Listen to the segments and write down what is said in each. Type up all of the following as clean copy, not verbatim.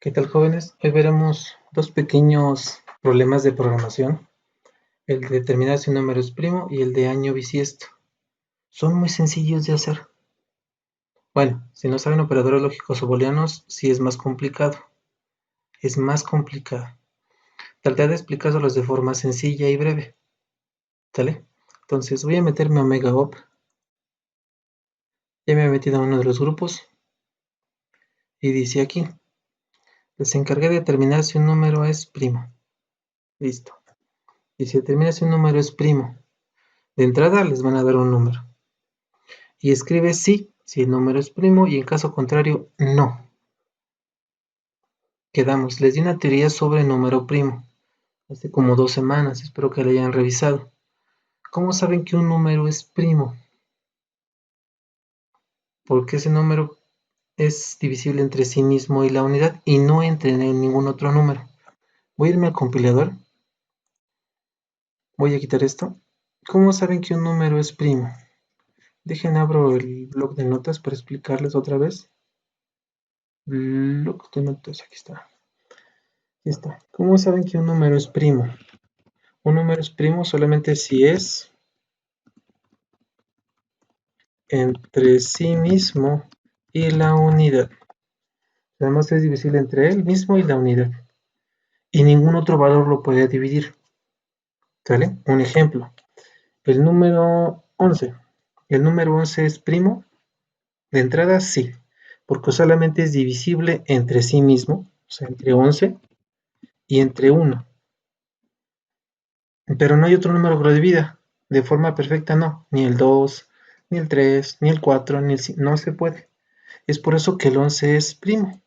¿Qué tal, jóvenes? Hoy veremos dos pequeños problemas de programación, el de determinar si un número es primo y el de año bisiesto. Son muy sencillos de hacer. Bueno, si no saben operadores lógicos o booleanos, sí es más complicado. Es más complicado. Trataré de explicárselos de forma sencilla y breve. ¿Sale? Entonces voy a meterme a OmegaOp. Ya me he metido a uno de los grupos. Y dice aquí, les encargué de determinar si un número es primo. Listo. Y si determina si un número es primo, de entrada les van a dar un número. Y escribe sí si el número es primo y en caso contrario no. Quedamos, les di una teoría sobre número primo hace como 2 semanas, espero que la hayan revisado. ¿Cómo saben que un número es primo? Porque ese número es divisible entre sí mismo y la unidad y no entre ningún otro número. Voy a irme al compilador, voy a quitar esto. ¿Cómo saben que un número es primo? Dejen abro el bloc de notas para explicarles otra vez. Bloc de notas, aquí está. Aquí está. ¿Cómo saben que un número es primo? Un número es primo solamente si es entre sí mismo y la unidad. Además es divisible entre él mismo y la unidad. Y ningún otro valor lo puede dividir. ¿Sale? Un ejemplo. El número 11. ¿El número 11 es primo? De entrada sí, porque solamente es divisible entre sí mismo, o sea, entre 11 y entre 1. Pero no hay otro número que lo divida. De forma perfecta no. Ni el 2, ni el 3, ni el 4, ni el 5. No se puede. Es por eso que el 11 es primo,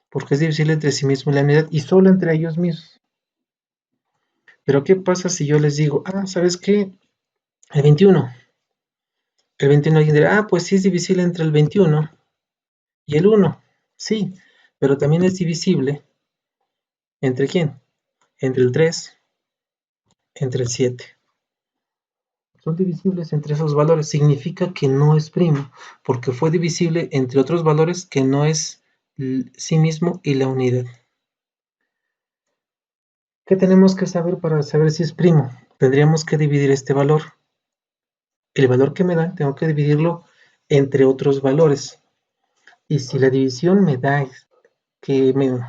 porque es divisible entre sí mismo y la unidad y solo entre ellos mismos. Pero ¿qué pasa si yo les digo, ¿sabes qué? El 21. El 21 alguien dirá, pues sí es divisible entre el 21 y el 1. Sí, pero también es divisible ¿entre quién? Entre el 3, entre el 7. Son divisibles entre esos valores. Significa que no es primo, porque fue divisible entre otros valores que no es sí mismo y la unidad. ¿Qué tenemos que saber para saber si es primo? Tendríamos que dividir este valor. El valor que me da, tengo que dividirlo entre otros valores. Y si la división me da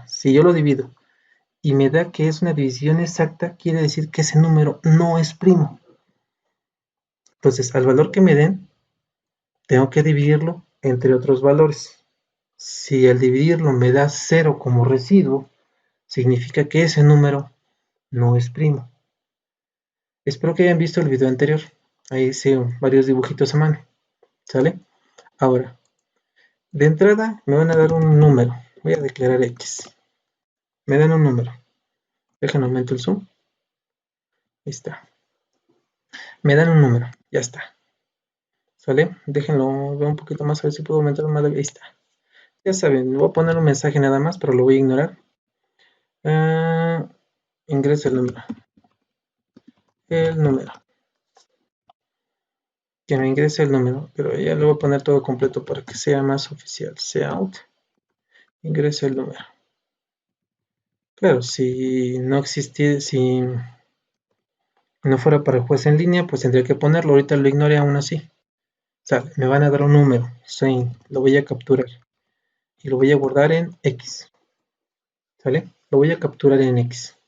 si yo lo divido y me da que es una división exacta, quiere decir que ese número no es primo. Entonces, al valor que me den, tengo que dividirlo entre otros valores. Si al dividirlo me da 0 como residuo, significa que ese número no es primo. Espero que hayan visto el video anterior. Ahí hice varios dibujitos a mano. ¿Sale? Ahora, de entrada me van a dar un número. Voy a declarar X. Me dan un número. Déjenme aumento el zoom. Ahí está. Me dan un número. Ya está. ¿Sale? Déjenlo ver un poquito más a ver si puedo aumentar más. Ahí está. Ya saben, voy a poner un mensaje nada más, pero lo voy a ignorar. Ingreso el número. El número. Que me ingrese el número, pero ya le voy a poner todo completo para que sea más oficial. Cout, ingrese el número. Claro, si no existiera, si no fuera para el juez en línea, pues tendría que ponerlo. Ahorita lo ignoré aún así. O sea, me van a dar un número, string, lo voy a capturar y lo voy a guardar en X. ¿Sale? Lo voy a capturar en X.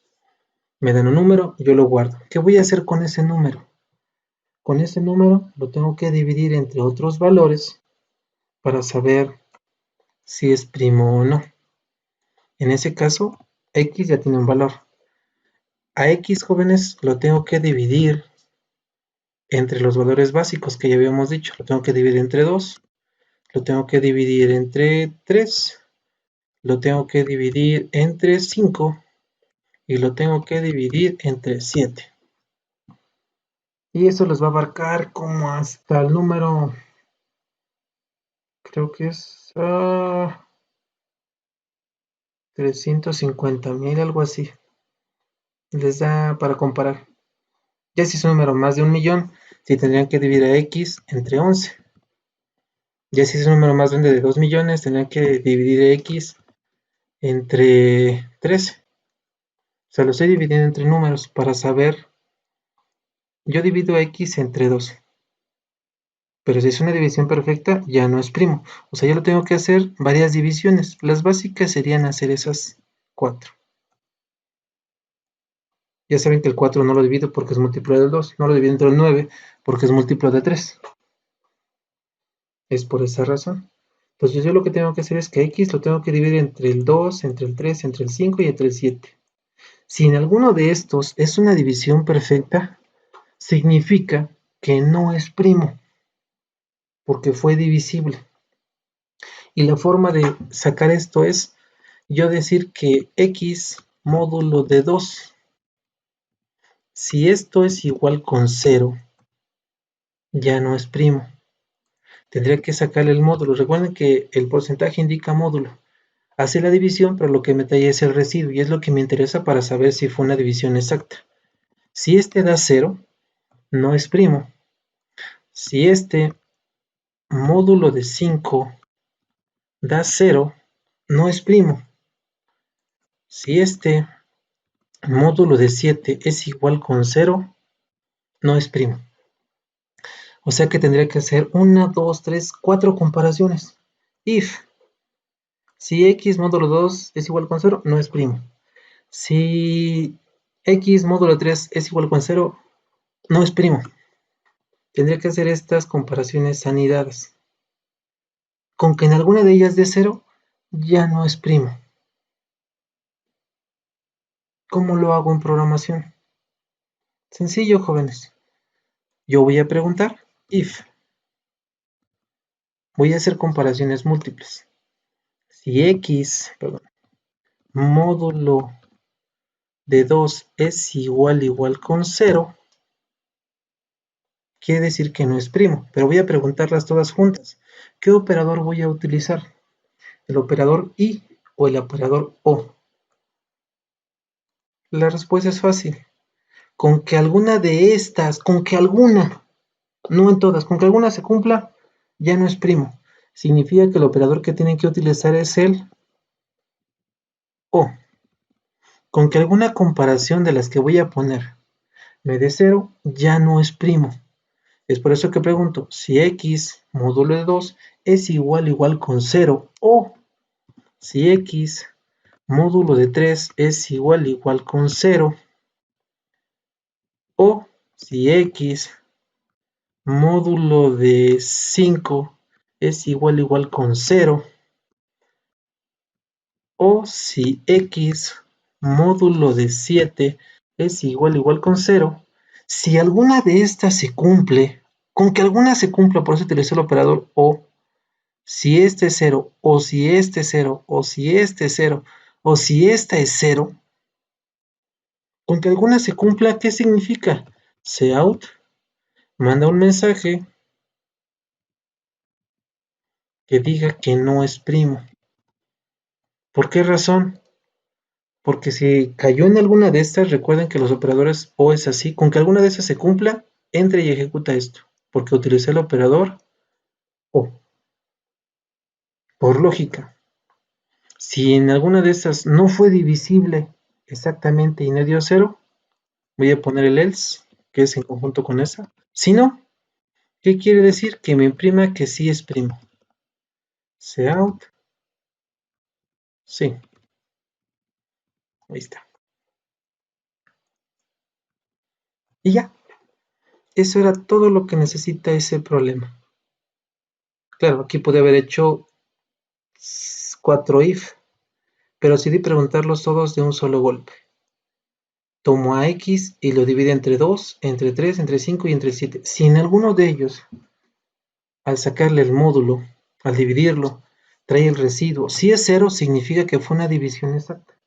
Me dan un número, yo lo guardo. ¿Qué voy a hacer con ese número? Con ese número lo tengo que dividir entre otros valores para saber si es primo o no. En ese caso, X ya tiene un valor. A X, jóvenes, lo tengo que dividir entre los valores básicos que ya habíamos dicho. Lo tengo que dividir entre 2, lo tengo que dividir entre 3, lo tengo que dividir entre 5 y lo tengo que dividir entre 7. Y eso les va a abarcar como hasta el número, creo que es 350,000, algo así. Les da para comparar. Ya si es un número más de 1,000,000, si tendrían que dividir a X entre 11. Ya si es un número más grande de 2,000,000, tendrían que dividir X entre 13. O sea, lo estoy dividiendo entre números para saber. Yo divido x entre 2. Pero si es una división perfecta, ya no es primo. O sea, yo lo tengo que hacer varias divisiones. Las básicas serían hacer esas 4. Ya saben que el 4 no lo divido porque es múltiplo del 2. No lo divido entre el 9 porque es múltiplo de 3. Es por esa razón. Entonces yo lo que tengo que hacer es que x lo tengo que dividir entre el 2, entre el 3, entre el 5 y entre el 7. Si en alguno de estos es una división perfecta, significa que no es primo, porque fue divisible. Y la forma de sacar esto es yo decir que x módulo de 2, si esto es igual con 0, ya no es primo. Tendría que sacarle el módulo. Recuerden que el porcentaje indica módulo. Hace la división, pero lo que me trae es el residuo y es lo que me interesa para saber si fue una división exacta. Si este da 0, no es primo. Si este módulo de 5 da 0, no es primo. Si este módulo de 7 es igual con 0, no es primo. O sea que tendría que hacer 1, 2, 3, 4 comparaciones. If, si x módulo 2 es igual con 0, no es primo. Si x módulo 3 es igual con 0, no es primo. Tendría que hacer estas comparaciones anidadas. Con que en alguna de ellas dé 0, ya no es primo. ¿Cómo lo hago en programación? Sencillo, jóvenes. Yo voy a preguntar if. Voy a hacer comparaciones múltiples. Si x, módulo de 2 es igual con 0, quiere decir que no es primo. Pero voy a preguntarlas todas juntas. ¿Qué operador voy a utilizar? ¿El operador y o el operador o? La respuesta es fácil. Con que alguna de estas, con que alguna, no en todas, con que alguna se cumpla, ya no es primo. Significa que el operador que tienen que utilizar es el o. Con que alguna comparación de las que voy a poner me dé 0, ya no es primo. Es por eso que pregunto si x módulo de 2 es igual con 0 o si x módulo de 3 es igual con 0 o si x módulo de 5 es igual con 0 o si x módulo de 7 es igual con 0. Si alguna de estas se cumple, con que alguna se cumpla, por eso utilicé el operador o, si este es 0, o si este es 0, o si este es 0, o si esta es 0, con que alguna se cumpla, ¿qué significa? Cout manda un mensaje que diga que no es primo. ¿Por qué razón? Porque si cayó en alguna de estas, recuerden que los operadores o es así, con que alguna de esas se cumpla, entra y ejecuta esto, porque utilicé el operador o, por lógica. Si en alguna de estas no fue divisible exactamente y no dio 0, voy a poner el else, que es en conjunto con esa. Si no, ¿qué quiere decir? Que me imprima que sí es primo. Cout, sí. Ahí está. Y ya, eso era todo lo que necesita ese problema. Claro, aquí podía haber hecho 4 if, pero decidí preguntarlos todos de un solo golpe. Tomo a x y lo divido entre 2, entre 3, entre 5 y entre 7. Si en alguno de ellos, al sacarle el módulo, al dividirlo, trae el residuo, si es 0, significa que fue una división exacta.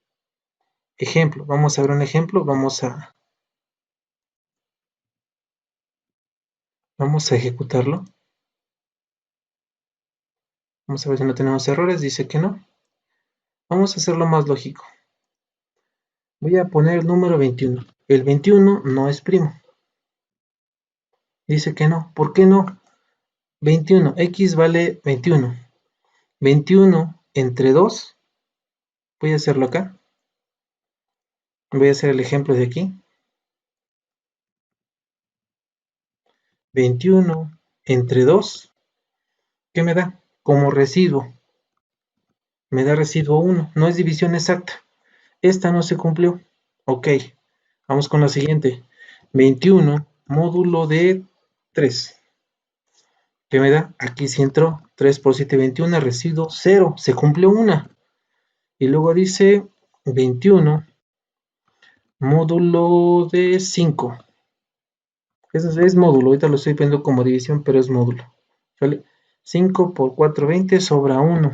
Ejemplo, vamos a ver un ejemplo, vamos a ejecutarlo. Vamos a ver si no tenemos errores, dice que no. Vamos a hacerlo más lógico. Voy a poner el número 21. El 21 no es primo. Dice que no. ¿Por qué no? 21, x vale 21. 21 entre 2 Voy a hacerlo acá. Voy a hacer el ejemplo de aquí. 21 entre 2, ¿qué me da? Como residuo, me da residuo 1, no es división exacta. Esta no se cumplió. Ok, vamos con la siguiente. 21 módulo de 3. ¿Qué me da? Aquí sí entró. 3 por 7, 21, residuo 0. Se cumplió una. Y luego dice 21 módulo de 5. Eso es módulo. Ahorita lo estoy viendo como división, pero es módulo. ¿Sale? 5 por 4, 20 sobra 1.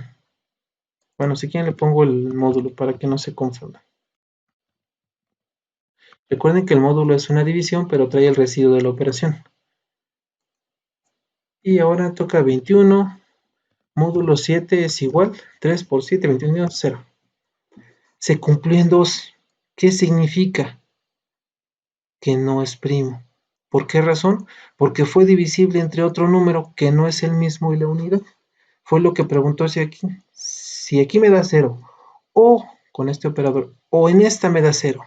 Bueno, si quieren le pongo el módulo para que no se confunda. Recuerden que el módulo es una división, pero trae el residuo de la operación. Y ahora toca 21, módulo 7 es igual, 3 por 7, 21, 0. Se cumplió en 2. ¿Qué significa? Que no es primo. ¿Por qué razón? Porque fue divisible entre otro número que no es el mismo y la unidad. Fue lo que preguntó hacia aquí. Si aquí me da 0, o con este operador, o en esta me da 0,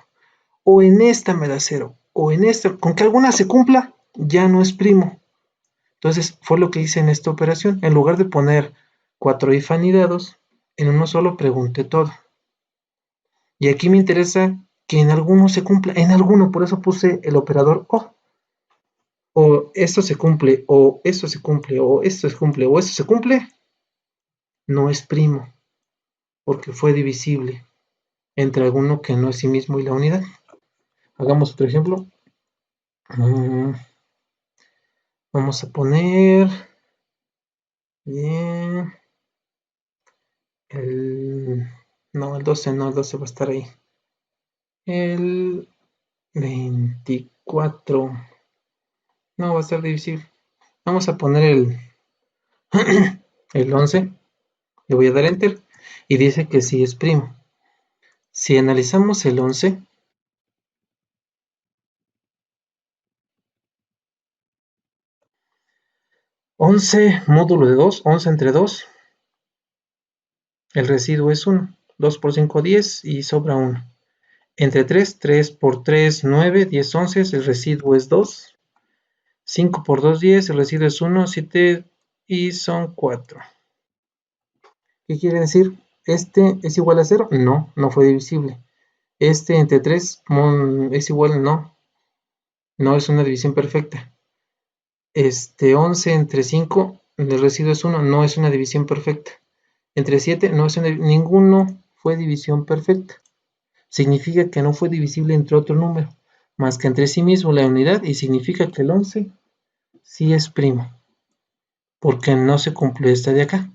o en esta me da 0, o en esta, con que alguna se cumpla, ya no es primo. Entonces fue lo que hice en esta operación. En lugar de poner 4 if anidados, en uno solo pregunté todo. Y aquí me interesa que en alguno se cumpla, en alguno, por eso puse el operador o. O esto se cumple, o esto se cumple, o esto se cumple, o esto se cumple, no es primo, porque fue divisible entre alguno que no es sí mismo y la unidad. Hagamos otro ejemplo. Vamos a poner bien no, el 12 no, el 12 va a estar ahí. El 24 no va a estar divisible. Vamos a poner el 11. Le voy a dar enter y dice que sí es primo. Si analizamos el 11, módulo de 2, 11 entre 2, el residuo es 1. 2 por 5, 10 y sobra 1. Entre 3, 3 por 3, 9, 10, 11, el residuo es 2. 5 por 2, 10, el residuo es 1, 7 y son 4. ¿Qué quiere decir? ¿Este es igual a 0? No, no fue divisible. Este entre 3 es igual, no. No es una división perfecta. 11 entre 5, el residuo es 1, no es una división perfecta. Entre 7, no es ninguno fue división perfecta. Significa que no fue divisible entre otro número, más que entre sí mismo la unidad, y significa que el 11 sí es primo, porque no se cumplió esta de acá.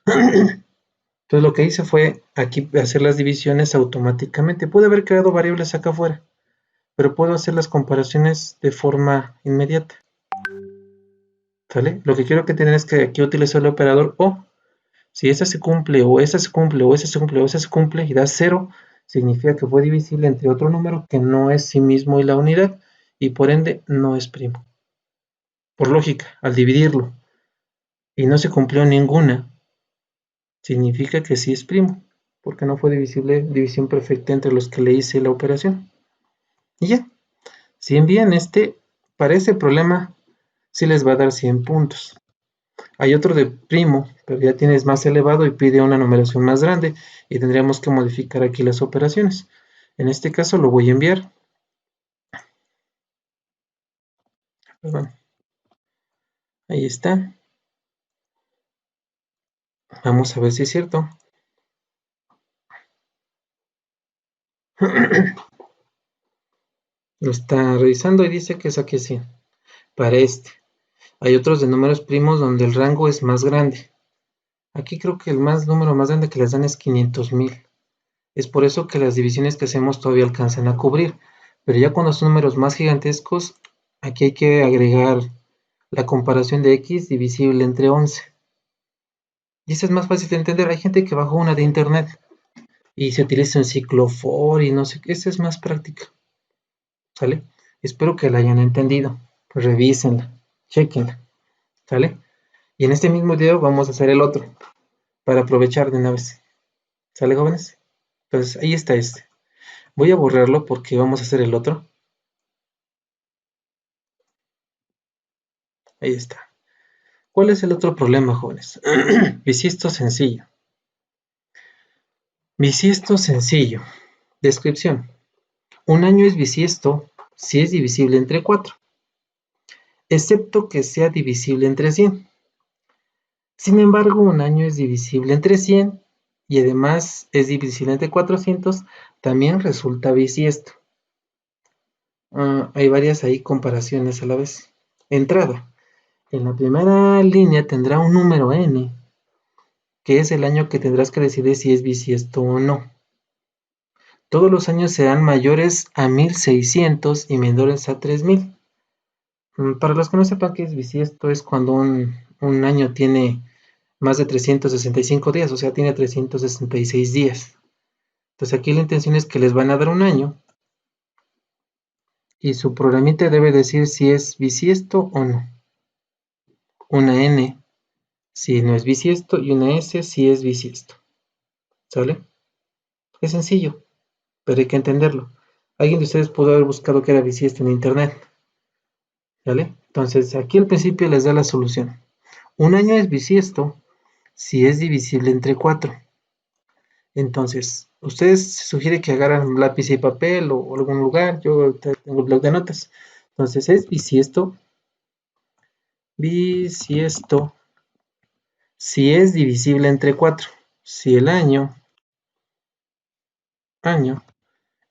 Entonces lo que hice fue aquí hacer las divisiones automáticamente. Pude haber creado variables acá afuera, pero puedo hacer las comparaciones de forma inmediata. ¿Sale? Lo que quiero que tengan es que aquí utilizo el operador o. Si esa se cumple, o esa se cumple, o esa se cumple, o esa se cumple, y da 0, significa que fue divisible entre otro número que no es sí mismo y la unidad, y por ende no es primo. Por lógica, al dividirlo, y no se cumplió ninguna, significa que sí es primo, porque no fue divisible, división perfecta entre los que le hice la operación. Y ya, si envían para ese problema, sí les va a dar 100 puntos. Hay otro de primo, pero ya tienes más elevado y pide una numeración más grande y tendríamos que modificar aquí las operaciones. En este caso lo voy a enviar. Perdón. Ahí está. Vamos a ver si es cierto. Lo está revisando y dice que saque 100 para este. Hay otros de números primos donde el rango es más grande. Aquí creo que el número más grande que les dan es 500,000. Es por eso que las divisiones que hacemos todavía alcanzan a cubrir. Pero ya cuando son números más gigantescos, aquí hay que agregar la comparación de x divisible entre 11. Y eso es más fácil de entender. Hay gente que bajó una de internet y se utiliza un ciclo for y no sé qué. Esa es más práctica. ¿Sale? Espero que la hayan entendido. Revísenla, chequenla. ¿Sale? Y en este mismo video vamos a hacer el otro para aprovechar de una vez. ¿Sale, jóvenes? Entonces, ahí está este. Voy a borrarlo porque vamos a hacer el otro. Ahí está. ¿Cuál es el otro problema, jóvenes? Bisiesto sencillo. Bisiesto sencillo. Descripción. Un año es bisiesto si es divisible entre 4, excepto que sea divisible entre 100. Sin embargo, un año es divisible entre 100 y además es divisible entre 400, también resulta bisiesto. Hay varias ahí comparaciones a la vez. Entrada. En la primera línea tendrá un número n, que es el año que tendrás que decidir si es bisiesto o no. Todos los años serán mayores a 1600 y menores a 3000. Para los que no sepan qué es bisiesto, es cuando un año tiene más de 365 días, o sea, tiene 366 días. Entonces aquí la intención es que les van a dar un año y su programita debe decir si es bisiesto o no. Una n si no es bisiesto y una s si es bisiesto. ¿Sale? Es sencillo, pero hay que entenderlo. Alguien de ustedes pudo haber buscado que era bisiesto en internet. ¿Vale? Entonces aquí al principio les da la solución. Un año es bisiesto si es divisible entre 4. Entonces, ustedes se sugiere que agarran lápiz y papel o algún lugar. Yo tengo el blog de notas. Entonces es bisiesto si es divisible entre 4. Si el año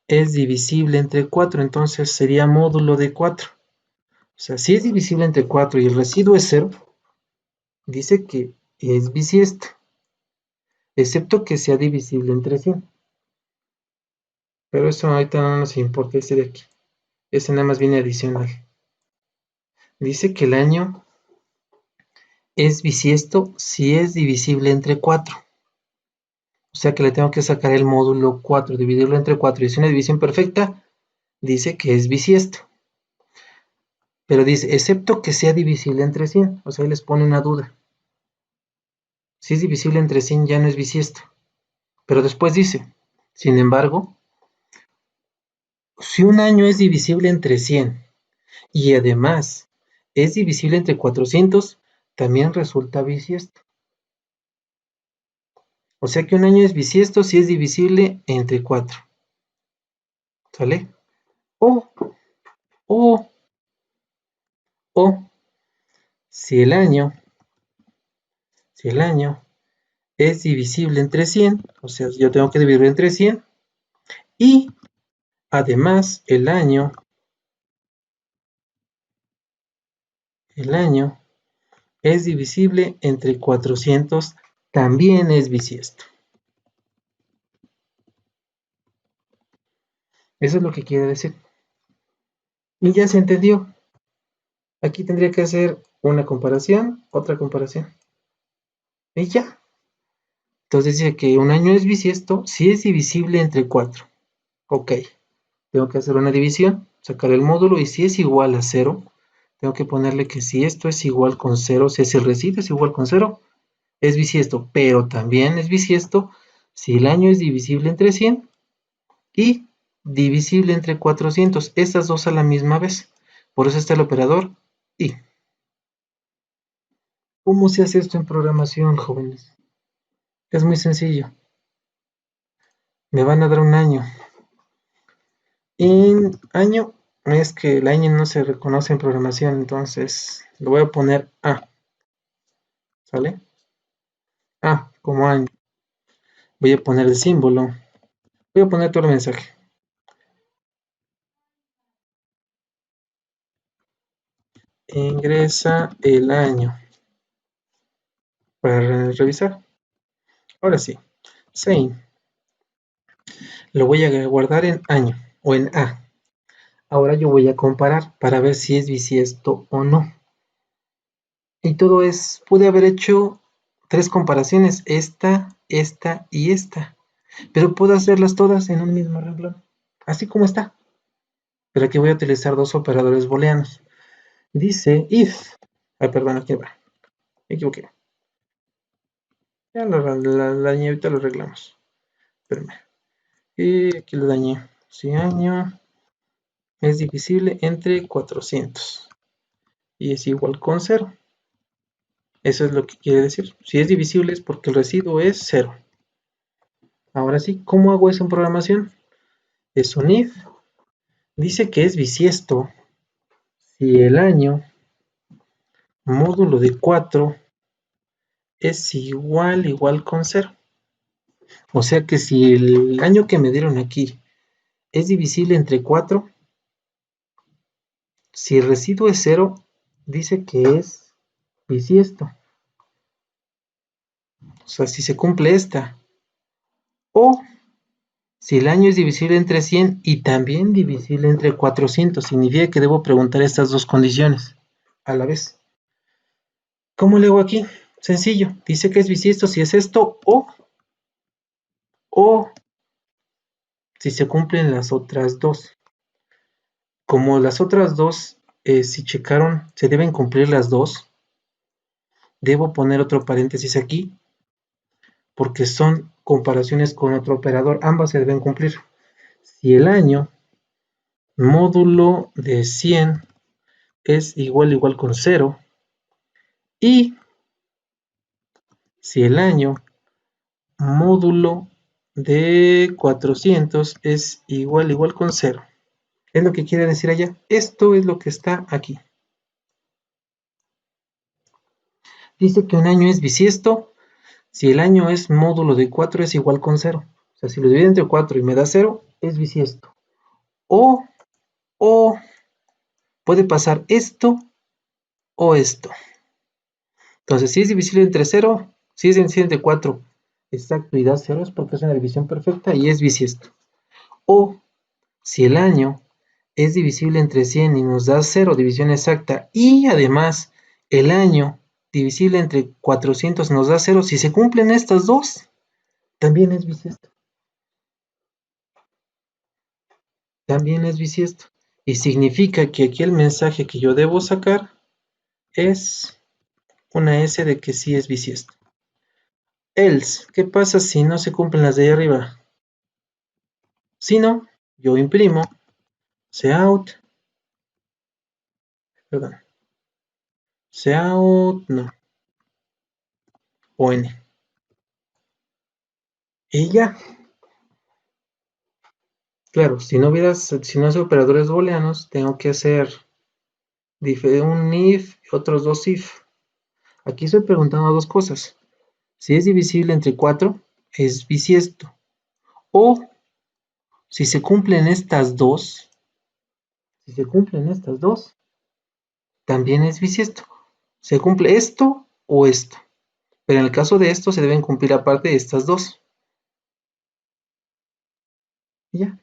es divisible entre 4, entonces sería módulo de 4. O sea, si es divisible entre 4 y el residuo es 0, dice que es bisiesto, excepto que sea divisible entre 100. Pero eso ahorita no nos importa, este de aquí. Ese nada más viene adicional. Dice que el año es bisiesto si es divisible entre 4. O sea que le tengo que sacar el módulo 4, dividirlo entre 4. Y es una división perfecta, dice que es bisiesto. Pero dice, excepto que sea divisible entre 100. O sea, ahí les pone una duda. Si es divisible entre 100 ya no es bisiesto. Pero después dice, sin embargo, si un año es divisible entre 100 y además es divisible entre 400, también resulta bisiesto. O sea que un año es bisiesto si es divisible entre 4. ¿Sale? O, o, o, si el año es divisible entre 100, o sea, yo tengo que dividir entre 100, y además el año es divisible entre 400, también es bisiesto. Eso es lo que quiere decir. Y ya se entendió. Aquí tendría que hacer una comparación, otra comparación. Y ya. Entonces dice que un año es bisiesto si es divisible entre 4. Ok. Tengo que hacer una división, sacar el módulo y si es igual a 0, tengo que ponerle que si esto es igual con 0, si el residuo es igual con 0, es bisiesto, pero también es bisiesto si el año es divisible entre 100 y divisible entre 400, estas dos a la misma vez. Por eso está el operador y. ¿Cómo se hace esto en programación, jóvenes? Es muy sencillo. Me van a dar un año. En año es que el año no se reconoce en programación, entonces lo voy a poner A. ¿Sale? A como año. Voy a poner el símbolo. Voy a poner todo el mensaje. Ingresa el año. Para revisar. Ahora sí. Same. Lo voy a guardar en año o en A. Ahora yo voy a comparar para ver si es bisiesto o no. Y todo es, pude haber hecho 3 comparaciones, esta y esta. Pero puedo hacerlas todas en un mismo renglón, así como está. Pero aquí voy a utilizar 2 operadores booleanos. Dice if. Perdón, aquí va. Me equivoqué. Ya la ñevita lo arreglamos. Espérame. Y aquí lo dañé. Si año es divisible entre 400 y es igual con 0. Eso es lo que quiere decir. Si es divisible es porque el residuo es 0. Ahora sí, ¿cómo hago eso en programación? Es un if. Dice que es bisiesto si el año módulo de 4 es igual con 0. O sea que si el año que me dieron aquí es divisible entre 4, si el residuo es 0, dice que es bisiesto. O sea, si se cumple esta. O si el año es divisible entre 100 y también divisible entre 400, significa que debo preguntar estas dos condiciones a la vez. ¿Cómo le hago aquí? Sencillo, dice que es bisiesto si es esto o si se cumplen las otras dos. Como las otras dos, si checaron, se deben cumplir las dos, debo poner otro paréntesis aquí porque son comparaciones con otro operador, ambas se deben cumplir. Si el año módulo de 100 es igual con 0 y si el año módulo de 400 es igual con 0. Es lo que quiere decir allá. Esto es lo que está aquí. Dice que un año es bisiesto si el año es módulo de 4 es igual con 0. O sea, si lo divido entre 4 y me da 0, es bisiesto. O puede pasar esto o esto. Entonces, si es divisible entre 0, si es divisible entre 4, exacto, y da 0 es porque es una división perfecta y es bisiesto. O si el año es divisible entre 100 y nos da 0, división exacta, y además el año divisible entre 400 nos da 0, si se cumplen estas dos, también es bisiesto. También es bisiesto. Y significa que aquí el mensaje que yo debo sacar es una S de que sí es bisiesto. Else, ¿qué pasa si no se cumplen las de ahí arriba? Si no, yo imprimo cout, perdón, cout, no, o n. Y ya. Claro, si no hace operadores booleanos, tengo que hacer un if y otros dos if. Aquí estoy preguntando dos cosas. Si es divisible entre 4, es bisiesto. O si se cumplen estas dos, también es bisiesto. Se cumple esto o esto. Pero en el caso de esto se deben cumplir aparte de estas dos. Y ya.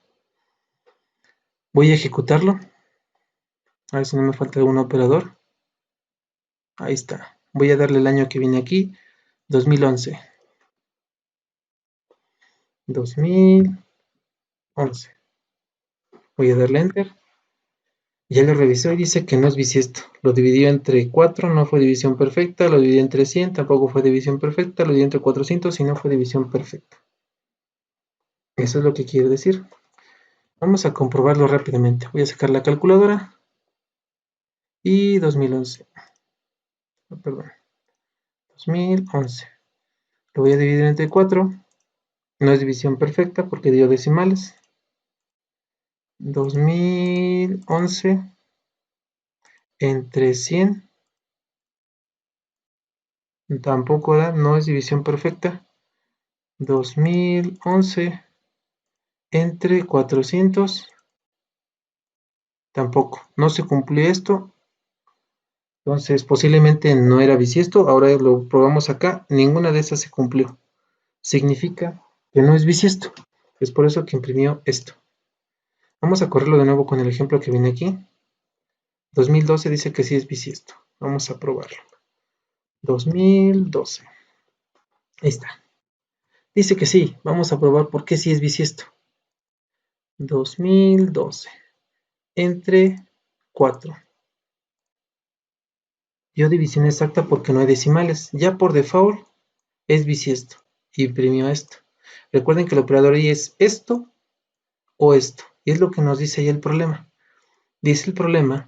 Voy a ejecutarlo. A ver si no me falta algún operador. Ahí está. Voy a darle el año que viene aquí. 2011. 2011. Voy a darle Enter. Ya lo revisó y dice que no es bisiesto. Lo dividió entre 4, no fue división perfecta. Lo dividió entre 100, tampoco fue división perfecta. Lo dividió entre 400 y no fue división perfecta. Eso es lo que quiere decir. Vamos a comprobarlo rápidamente. Voy a sacar la calculadora. Y 2011. Perdón. 2011. Lo voy a dividir entre 4. No es división perfecta porque dio decimales. 2011 entre 100. Tampoco da, no es división perfecta. 2011 entre 400. Tampoco. No se cumplió esto. Entonces posiblemente no era bisiesto. Ahora lo probamos acá. Ninguna de esas se cumplió. Significa que no es bisiesto. Es por eso que imprimió esto. Vamos a correrlo de nuevo con el ejemplo que viene aquí. 2012 dice que sí es bisiesto. Vamos a probarlo. 2012. Ahí está. Dice que sí. Vamos a probar por qué sí es bisiesto. 2012 entre 4. Dio división exacta porque no hay decimales. Ya por default es bisiesto. Imprimió esto. Recuerden que el operador ahí es esto o esto. Y es lo que nos dice ahí el problema. Dice el problema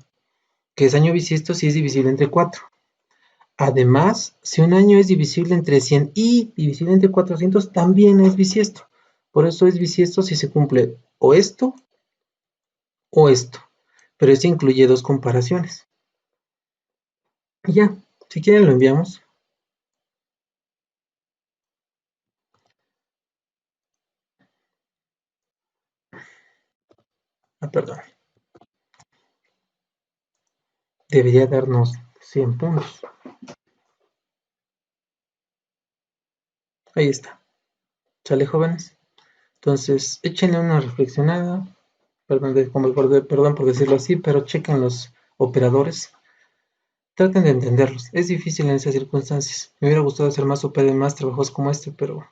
que es año bisiesto si es divisible entre 4. Además, si un año es divisible entre 100 y divisible entre 400, también es bisiesto. Por eso es bisiesto si se cumple o esto o esto. Pero esto incluye dos comparaciones. Y ya, si quieren lo enviamos. Perdón. Debería darnos 100 puntos. Ahí está. ¿Sale, jóvenes? Entonces, échenle una reflexionada. Perdón por decirlo así, pero chequen los operadores. Traten de entenderlos. Es difícil en esas circunstancias. Me hubiera gustado hacer más trabajos como este, pero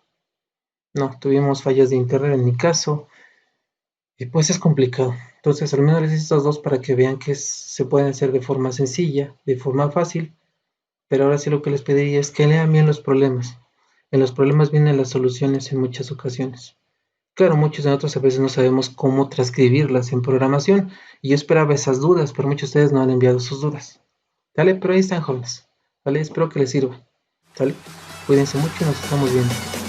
no, tuvimos fallas de internet en mi caso. Y pues es complicado. Entonces, al menos les hice estos dos para que vean que se pueden hacer de forma sencilla, de forma fácil. Pero ahora sí lo que les pediría es que lean bien los problemas. En los problemas vienen las soluciones en muchas ocasiones. Claro, muchos de nosotros a veces no sabemos cómo transcribirlas en programación y yo esperaba esas dudas, pero muchos de ustedes no han enviado sus dudas. Dale, pero ahí están, jóvenes. Vale, espero que les sirva. ¿Sale? Cuídense mucho y nos estamos viendo.